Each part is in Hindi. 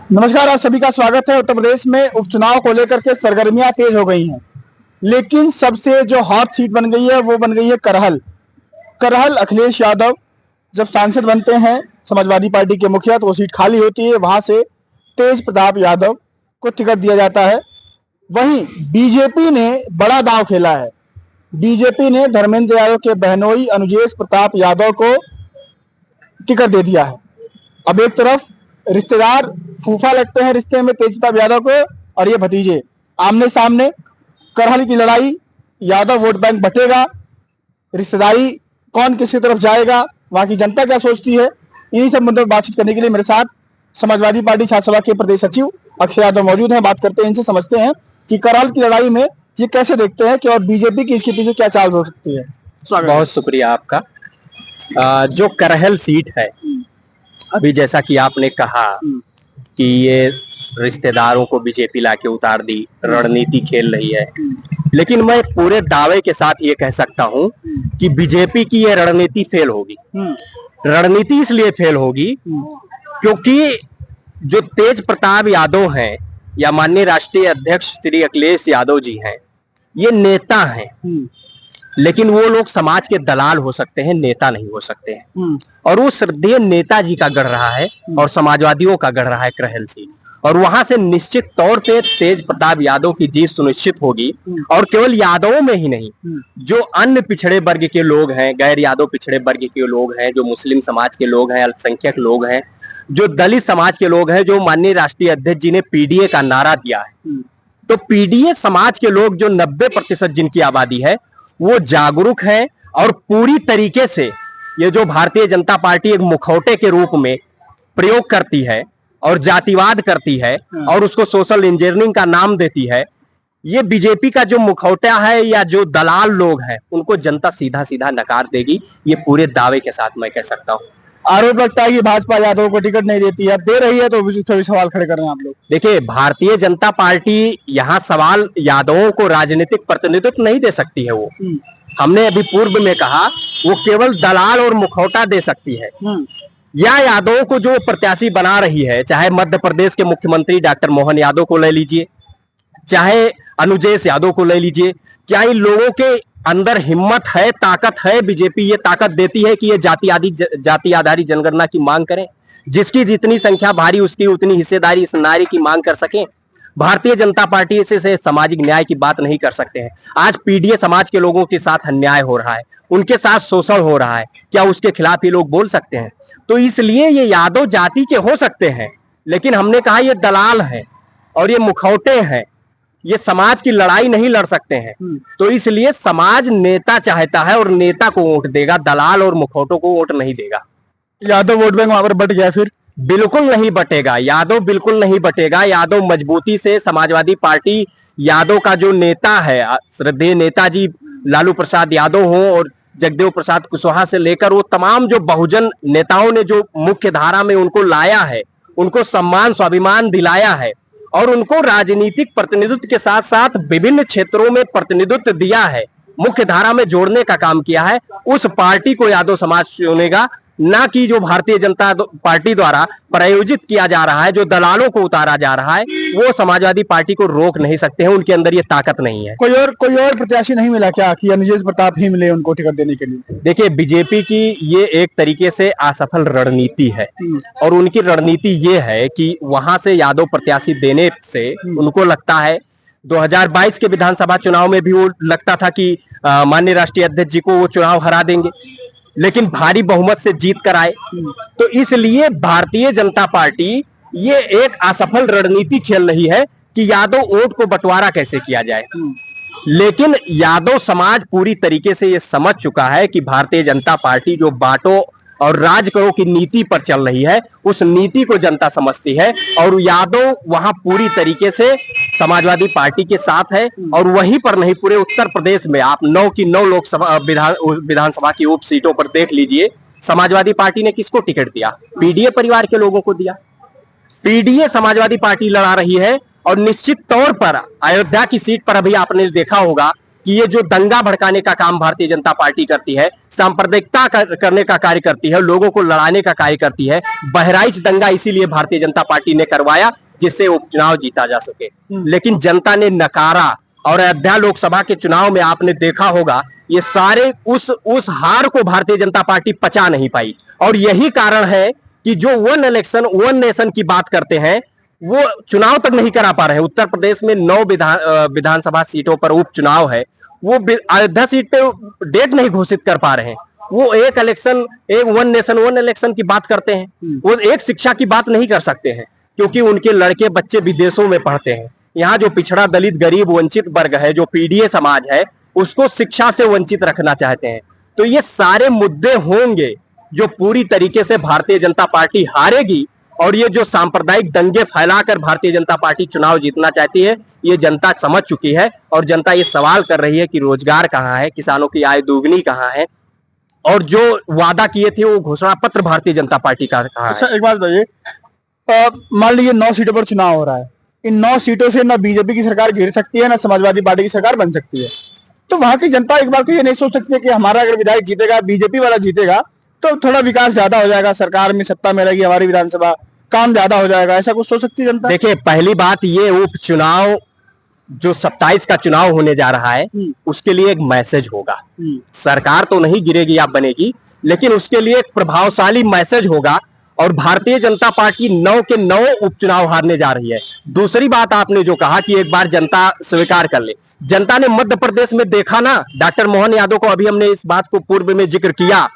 नमस्कार, आप सभी का स्वागत है। उत्तर प्रदेश में उपचुनाव को लेकर के सरगर्मियां तेज हो गई हैं, लेकिन सबसे जो हॉट सीट बन गई है वो बन गई है करहल। करहल अखिलेश यादव जब सांसद बनते हैं समाजवादी पार्टी के मुखिया, तो वो सीट खाली होती है। वहां से तेज प्रताप यादव को टिकट दिया जाता है। वहीं बीजेपी ने बड़ा दांव खेला है। बीजेपी ने धर्मेंद्र यादव के बहनोई अनुजेश प्रताप यादव को टिकट दे दिया है। अब एक तरफ रिश्तेदार फूफा लगते हैं रिश्ते में तेज प्रताप यादव को, और ये भतीजे आमने सामने। करहल की लड़ाई, यादव वोट बैंक बटेगा, रिश्तेदारी कौन किसकी तरफ जाएगा, वहां की जनता क्या सोचती है, इन्हीं सब मुद्दों पर बातचीत करने के लिए मेरे साथ समाजवादी पार्टी छात्र सभा के प्रदेश सचिव अक्षय यादव मौजूद हैं। बात करते हैं इनसे, समझते हैं कि करहल की लड़ाई में ये कैसे देखते हैं कि और बीजेपी की इसके पीछे क्या चाल हो सकती है। बहुत शुक्रिया आपका। जो करहल सीट है, अभी जैसा कि आपने कहा कि ये रिश्तेदारों को बीजेपी लाके उतार दी, रणनीति खेल रही है, लेकिन मैं पूरे दावे के साथ ये कह सकता हूं कि बीजेपी की ये रणनीति फेल होगी। रणनीति इसलिए फेल होगी क्योंकि जो तेज प्रताप यादव हैं या माननीय राष्ट्रीय अध्यक्ष श्री अखिलेश यादव जी हैं, ये नेता हैं, लेकिन वो लोग समाज के दलाल हो सकते हैं, नेता नहीं हो सकते हैं। और वो श्रद्धेय नेताजी का गढ़ रहा है और समाजवादियों का गढ़ रहा है करहल सीट, और वहां से निश्चित तौर पे तेज प्रताप यादव की जीत सुनिश्चित होगी। और केवल यादवों में ही नहीं, जो अन्य पिछड़े वर्ग के लोग हैं, गैर यादव पिछड़े वर्ग के लोग हैं, जो मुस्लिम समाज के लोग हैं, अल्पसंख्यक लोग हैं, जो दलित समाज के लोग हैं, जो माननीय राष्ट्रीय अध्यक्ष जी ने पीडीए का नारा दिया है, तो पीडीए समाज के लोग जो 90% जिनकी आबादी है, वो जागरूक है और पूरी तरीके से ये जो भारतीय जनता पार्टी एक मुखौटे के रूप में प्रयोग करती है और जातिवाद करती है और उसको सोशल इंजीनियरिंग का नाम देती है, ये बीजेपी का जो मुखौटा है या जो दलाल लोग हैं, उनको जनता सीधा सीधा नकार देगी। ये पूरे दावे के साथ मैं कह सकता हूँ। आरोप लगता है कि भाजपा यादव को टिकट नहीं देती है, अब दे रही है, तो सभी सवाल खड़े कर रहे हैं आप लोग। देखिए, भारतीय जनता पार्टी यहाँ सवाल यादवों को राजनीतिक प्रतिनिधित्व नहीं दे सकती है। वो हमने अभी पूर्व में कहा, वो केवल दलाल और मुखौटा दे सकती है। या यादवों को जो प्रत्याशी बना रही है, चाहे मध्य प्रदेश के मुख्यमंत्री डॉक्टर मोहन यादव को ले लीजिए, चाहे अनुजेश यादव को ले लीजिए, क्या इन लोगों के अंदर हिम्मत है, ताकत है? बीजेपी ये ताकत देती है कि ये जाति आधारित जनगणना की मांग करें, जिसकी जितनी संख्या भारी उसकी उतनी हिस्सेदारी इस नारे की मांग कर सकें। भारतीय जनता पार्टी से सामाजिक न्याय की बात नहीं कर सकते हैं। आज पीडीए समाज के लोगों के साथ अन्याय हो रहा है, उनके साथ शोषण हो रहा है, क्या उसके खिलाफ ये लोग बोल सकते हैं? तो इसलिए ये यादव जाति के हो सकते हैं, लेकिन हमने कहा ये दलाल है और ये मुखौटे हैं, ये समाज की लड़ाई नहीं लड़ सकते हैं। तो इसलिए समाज नेता चाहता है और नेता को वोट देगा, दलाल और मुखौटों को वोट नहीं देगा। यादव वोट बैंक वहां पर बट गया, फिर बिल्कुल नहीं बटेगा। यादव बिल्कुल नहीं बटेगा। यादव मजबूती से समाजवादी पार्टी, यादव का जो नेता है, श्रद्धेय नेताजी लालू प्रसाद यादव हो और जगदेव प्रसाद कुशवाहा से लेकर वो तमाम जो बहुजन नेताओं ने जो मुख्य धारा में उनको लाया है, उनको सम्मान स्वाभिमान दिलाया है और उनको राजनीतिक प्रतिनिधित्व के साथ साथ विभिन्न क्षेत्रों में प्रतिनिधित्व दिया है, मुख्य धारा में जोड़ने का काम किया है, उस पार्टी को यादव समाज चुनेगा, ना कि जो भारतीय जनता पार्टी द्वारा प्रायोजित किया जा रहा है, जो दलालों को उतारा जा रहा है, वो समाजवादी पार्टी को रोक नहीं सकते हैं। उनके अंदर ये ताकत नहीं है। कोई और प्रत्याशी नहीं मिला क्या कि अनुजेश प्रताप ही मिले उनको टिकट देने के लिए? देखिए, बीजेपी की ये एक तरीके से असफल रणनीति है और उनकी रणनीति ये है कि वहां से यादव प्रत्याशी देने से उनको लगता है 2022 के विधानसभा चुनाव में भी वो लगता था कि माननीय राष्ट्रीय अध्यक्ष जी को वो चुनाव हरा देंगे, लेकिन भारी बहुमत से जीत कर आए। तो इसलिए भारतीय जनता पार्टी ये एक असफल रणनीति खेल रही है कि यादव वोट को बंटवारा कैसे किया जाए। लेकिन यादव समाज पूरी तरीके से ये समझ चुका है कि भारतीय जनता पार्टी जो बांटो और राज करो की नीति पर चल रही है, उस नीति को जनता समझती है और यादव वहां पूरी तरीके से समाजवादी पार्टी के साथ है। और वहीं पर नहीं, पूरे उत्तर प्रदेश में आप 9 की 9 लोकसभा विधानसभा की उप सीटों पर देख लीजिए, समाजवादी पार्टी ने किसको टिकट दिया? पीडीए परिवार के लोगों को दिया। पीडीए समाजवादी पार्टी लड़ा रही है और निश्चित तौर पर अयोध्या की सीट पर अभी आपने देखा होगा कि ये जो दंगा भड़काने का काम भारतीय जनता पार्टी करती है, सांप्रदायिकता करने का कार्य करती है, लोगों को लड़ाने का कार्य करती है, बहराइच दंगा इसीलिए भारतीय जनता पार्टी ने करवाया जिससे उपचुनाव जीता जा सके, लेकिन जनता ने नकारा। और अयोध्या लोकसभा के चुनाव में आपने देखा होगा ये सारे उस हार को भारतीय जनता पार्टी पचा नहीं पाई। और यही कारण है कि जो वन इलेक्शन वन नेशन की बात करते हैं वो चुनाव तक नहीं करा पा रहे हैं। उत्तर प्रदेश में 9 विधानसभा सीटों पर उपचुनाव है, वो अयोध्या सीट पे डेट नहीं घोषित कर पा रहे हैं। वो एक इलेक्शन, एक वन नेशन वन इलेक्शन की बात करते हैं, वो एक शिक्षा की बात नहीं कर सकते हैं क्योंकि उनके लड़के बच्चे विदेशों में पढ़ते हैं। यहाँ जो पिछड़ा दलित गरीब वंचित वर्ग है, जो पीडीए समाज है, उसको शिक्षा से वंचित रखना चाहते हैं। तो ये सारे मुद्दे होंगे जो पूरी तरीके से भारतीय जनता पार्टी हारेगी। और ये जो सांप्रदायिक दंगे फैलाकर भारतीय जनता पार्टी चुनाव जीतना चाहती है, ये जनता समझ चुकी है। और जनता ये सवाल कर रही है कि रोजगार कहाँ है, किसानों की आय दोगुनी कहाँ है, और जो वादा किए थे वो घोषणा पत्र भारतीय जनता पार्टी का कहाँ है। अच्छा, एक बात बताइए, मान लीजिए 9 सीटों पर चुनाव हो रहा है, इन 9 सीटों से ना बीजेपी की सरकार गिर सकती है ना समाजवादी पार्टी की सरकार बन सकती है। तो वहां की जनता एक बार को ये नहीं सोच सकती है कि हमारा अगर विधायक जीतेगा, बीजेपी वाला जीतेगा, तो थोड़ा विकास ज्यादा हो जाएगा, सरकार में सत्ता में रहेगी हमारी विधानसभा, काम ज्यादा हो जाएगा, ऐसा कुछ सोच सकती है जनता? देखिए, पहली बात ये उपचुनाव जो 27 का चुनाव होने जा रहा है उसके लिए एक मैसेज होगा। सरकार तो नहीं गिरेगी या बनेगी, लेकिन उसके लिए एक प्रभावशाली मैसेज होगा। और भारतीय जनता पार्टी 9 के 9 उपचुनाव हारने जा रही है। दूसरी बात आपने जो कहा कि एक बार जनता स्वीकार कर ले, जनता ने मध्य प्रदेश में देखा ना, डॉक्टर मोहन यादव को अभी हमने इस बात को पूर्व में जिक्र किया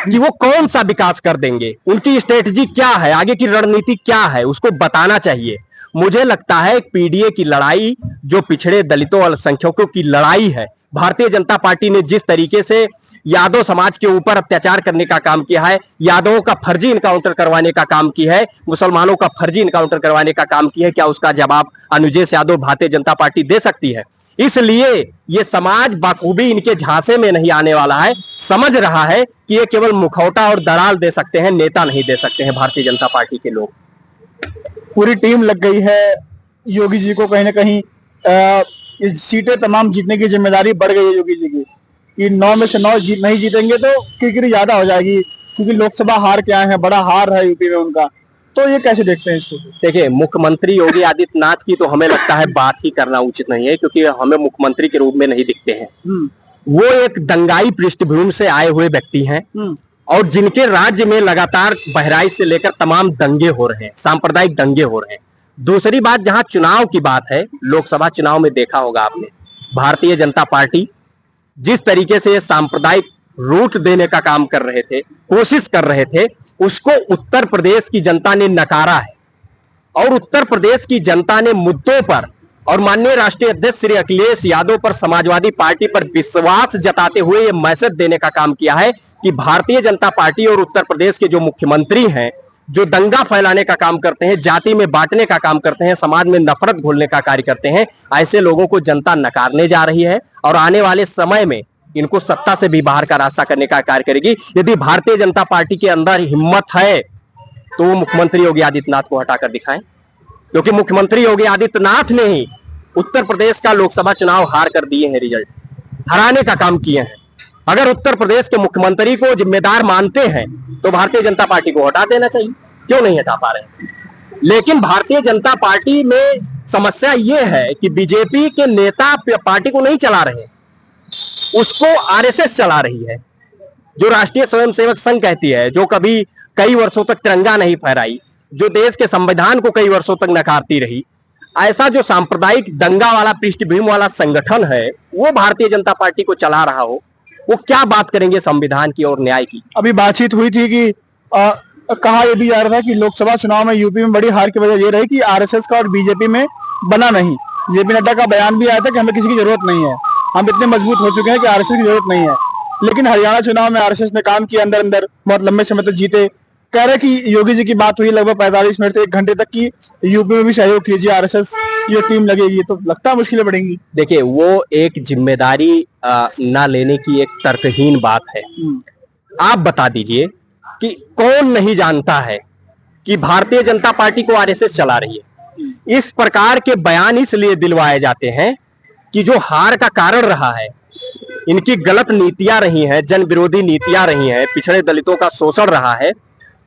कि वो कौन सा विकास कर देंगे, उनकी स्ट्रेटजी क्या है, आगे की रणनीति क्या है, उसको बताना चाहिए। मुझे लगता है पीडीए की लड़ाई जो पिछड़े दलितों और अल्पसंख्यकों की लड़ाई है, भारतीय जनता पार्टी ने जिस तरीके से यादव समाज के ऊपर अत्याचार करने का काम किया है, यादवों का फर्जी इनकाउंटर करवाने का काम किया है, मुसलमानों का फर्जी इनकाउंटर करवाने का काम किया है, क्या उसका जवाब अनुजेश यादव भारतीय जनता पार्टी दे सकती है? इसलिए ये समाज बाखूबी इनके झांसे में नहीं आने वाला है, समझ रहा है कि ये केवल मुखौटा और दराल दे सकते हैं, नेता नहीं दे सकते हैं भारतीय जनता पार्टी के लोग। पूरी टीम लग गई है, योगी जी को कहीं ना कहीं सीटें तमाम जीतने की जिम्मेदारी बढ़ गई है योगी जी की। कि 9 में से 9 नहीं जीतेंगे तो किरकिरी ज्यादा हो जाएगी, क्योंकि लोकसभा हार के आए हैं, बड़ा हार है यूपी में उनका। तो ये कैसे देखते हैं इसको? देखिए, मुख्यमंत्री योगी आदित्यनाथ की तो हमें लगता है बात ही करना उचित नहीं है, क्योंकि हमें मुख्यमंत्री के रूप में नहीं दिखते हैं। वो एक दंगाई पृष्ठभूमि से आए हुए व्यक्ति हैं और जिनके राज्य में लगातार बहराइच से लेकर तमाम दंगे हो रहे हैं, सांप्रदायिक दंगे हो रहे हैं। दूसरी बात, जहां चुनाव की बात है, लोकसभा चुनाव में देखा होगा आपने, भारतीय जनता पार्टी जिस तरीके से सांप्रदायिक रूट देने का काम कर रहे थे, कोशिश कर रहे थे, उसको उत्तर प्रदेश की जनता ने नकारा है। और उत्तर प्रदेश की जनता ने मुद्दों पर और माननीय राष्ट्रीय अध्यक्ष श्री अखिलेश यादव पर, समाजवादी पार्टी पर विश्वास जताते हुए ये मैसेज देने का काम किया है कि भारतीय जनता पार्टी और उत्तर प्रदेश के जो मुख्यमंत्री हैं, जो दंगा फैलाने का काम करते हैं, जाति में बांटने का काम करते हैं, समाज में नफरत घोलने का कार्य करते हैं, ऐसे लोगों को जनता नकारने जा रही है और आने वाले समय में इनको सत्ता से भी बाहर का रास्ता करने का कार्य करेगी। यदि भारतीय जनता पार्टी के अंदर हिम्मत है तो वो मुख्यमंत्री योगी आदित्यनाथ को हटाकर दिखाएं, क्योंकि मुख्यमंत्री योगी आदित्यनाथ ने ही उत्तर प्रदेश का लोकसभा चुनाव हार कर दिए हैं, रिजल्ट हराने का काम किए हैं। अगर उत्तर प्रदेश के मुख्यमंत्री को जिम्मेदार मानते हैं तो भारतीय जनता पार्टी को हटा देना चाहिए, क्यों नहीं हटा पा रहे? लेकिन भारतीय जनता पार्टी में समस्या यह है कि बीजेपी के नेता पार्टी को नहीं चला रहे, उसको आरएसएस चला रही है, जो राष्ट्रीय स्वयंसेवक संघ कहती है, जो कभी कई वर्षों तक तिरंगा नहीं फहराई, जो देश के संविधान को कई वर्षों तक नकारती रही। ऐसा जो सांप्रदायिक दंगा वाला पृष्ठभूमि वाला संगठन है, वो भारतीय जनता पार्टी को चला रहा हो, वो क्या बात करेंगे संविधान की और न्याय की? अभी बातचीत हुई थी कि कहा यह भी जा रहा था कि लोकसभा चुनाव में यूपी में बड़ी हार की वजह यह रही कि आरएसएस का और बीजेपी में बना नहीं। जेपी नड्डा का बयान भी आया था कि हमें किसी की जरूरत नहीं है, हम इतने मजबूत हो चुके हैं कि आरएसएस की जरूरत नहीं है। लेकिन हरियाणा चुनाव में आरएसएस ने काम किया, अंदर अंदर बहुत लंबे समय तक जीते। कह रहे कि योगी जी की बात हुई लगभग 45 मिनट से 1 घंटे तक की, यूपी में भी सहयोग कीजिए, आरएसएस ये टीम लगेगी, तो लगता है मुश्किलें बढ़ेंगी। देखिए, वो एक जिम्मेदारी ना लेने की एक तर्कहीन बात है। आप बता दीजिए कि कौन नहीं जानता है कि भारतीय जनता पार्टी को आरएसएस चला रही है। इस प्रकार के बयान इसलिए दिलवाए जाते हैं कि जो हार का कारण रहा है इनकी गलत नीतियां रही हैं, जन विरोधी नीतियां रही हैं, पिछड़े दलितों का शोषण रहा है,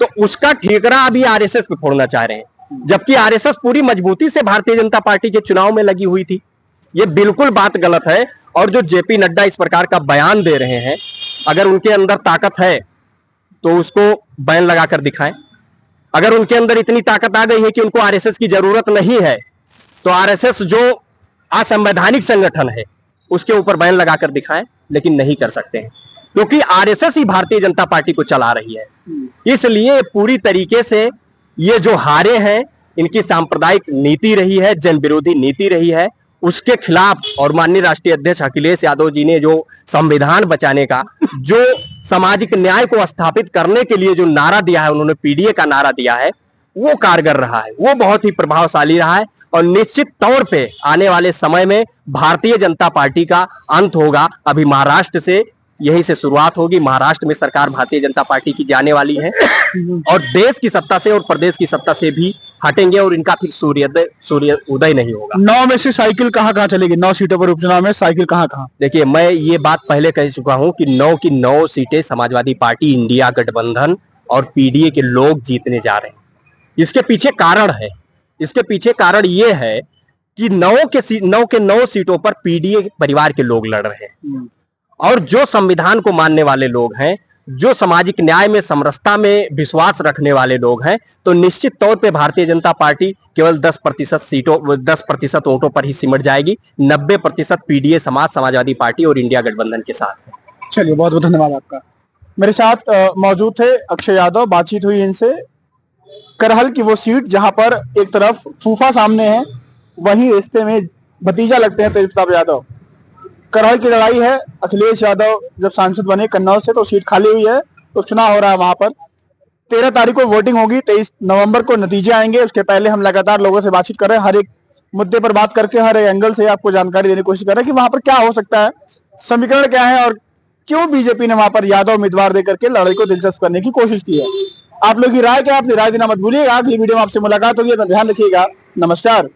तो उसका ठीकरा अभी आरएसएस पे फोड़ना चाह रहे हैं, जबकि आरएसएस पूरी मजबूती से भारतीय जनता पार्टी के चुनाव में लगी हुई थी। ये बिल्कुल बात गलत है। और जो जेपी नड्डा इस प्रकार का बयान दे रहे हैं, अगर उनके अंदर ताकत है तो उसको बैन लगाकर दिखाएं। अगर उनके अंदर इतनी ताकत आ गई है कि उनको आरएसएस की जरूरत नहीं है, तो आरएसएस जो असंवैधानिक संगठन है उसके ऊपर बैन लगाकर दिखाएं, लेकिन नहीं कर सकते हैं, क्योंकि आरएसएस ही भारतीय जनता पार्टी को चला रही है। इसलिए पूरी तरीके से ये जो हारे हैं, इनकी सांप्रदायिक नीति रही है, जन विरोधी नीति रही है, उसके खिलाफ। और माननीय राष्ट्रीय अध्यक्ष अखिलेश यादव जी ने जो संविधान बचाने का, जो सामाजिक न्याय को स्थापित करने के लिए जो नारा दिया है, उन्होंने पीडीए का नारा दिया है, वो कारगर रहा है, वो बहुत ही प्रभावशाली रहा है। और निश्चित तौर पे आने वाले समय में भारतीय जनता पार्टी का अंत होगा। अभी महाराष्ट्र से यहीं से शुरुआत होगी। महाराष्ट्र में सरकार भारतीय जनता पार्टी की जाने वाली है और देश की सत्ता से और प्रदेश की सत्ता से भी हटेंगे और इनका फिर सूर्य उदय नहीं होगा। 9 में से साइकिल कहाँ कहाँ चलेगी? 9 सीटों पर उपचुनाव में साइकिल कहाँ कहाँ? देखिए, मैं ये बात पहले कह चुका हूं कि 9 की 9 सीटें समाजवादी पार्टी, इंडिया गठबंधन और पीडीए के लोग जीतने जा रहे हैं। इसके पीछे कारण है, इसके पीछे कारण ये है कि 9 के 9 सीटों पर पीडीए परिवार के लोग लड़ रहे हैं। और जो संविधान को मानने वाले लोग हैं, जो सामाजिक न्याय में, समरसता में विश्वास रखने वाले लोग हैं, तो निश्चित तौर पे भारतीय जनता पार्टी केवल 10% वोटों पर ही सिमट जाएगी। 90% पीडीए समाज, समाजवादी पार्टी और इंडिया गठबंधन के साथ है। चलिए, बहुत बहुत धन्यवाद आपका। मेरे साथ मौजूद थे अक्षय यादव। बातचीत हुई इनसे। करहल की वो सीट जहां पर एक तरफ फूफा सामने है, वहीं रिश्ते में भतीजा लगते हैं तेज प्रताप यादव। करहल की लड़ाई है। अखिलेश यादव जब सांसद बने कन्नौज से, तो सीट खाली हुई है, तो चुनाव हो रहा है वहां पर। 13 तारीख को वोटिंग होगी, 23 नवंबर को नतीजे आएंगे। उसके पहले हम लगातार लोगों से बातचीत कर रहे हैं, हर एक मुद्दे पर बात करके, हर एक एंगल से आपको जानकारी देने की कोशिश कर रहे हैं कि वहां पर क्या हो सकता है, समीकरण क्या है और क्यों बीजेपी ने वहां पर यादव उम्मीदवार देकर के लड़ाई को दिलचस्प करने की कोशिश की है। आप लोग की राय क्या? अपनी राय देना मत भूलिएगा। अगली वीडियो में आपसे मुलाकात होगी, ध्यान रखिएगा। नमस्कार।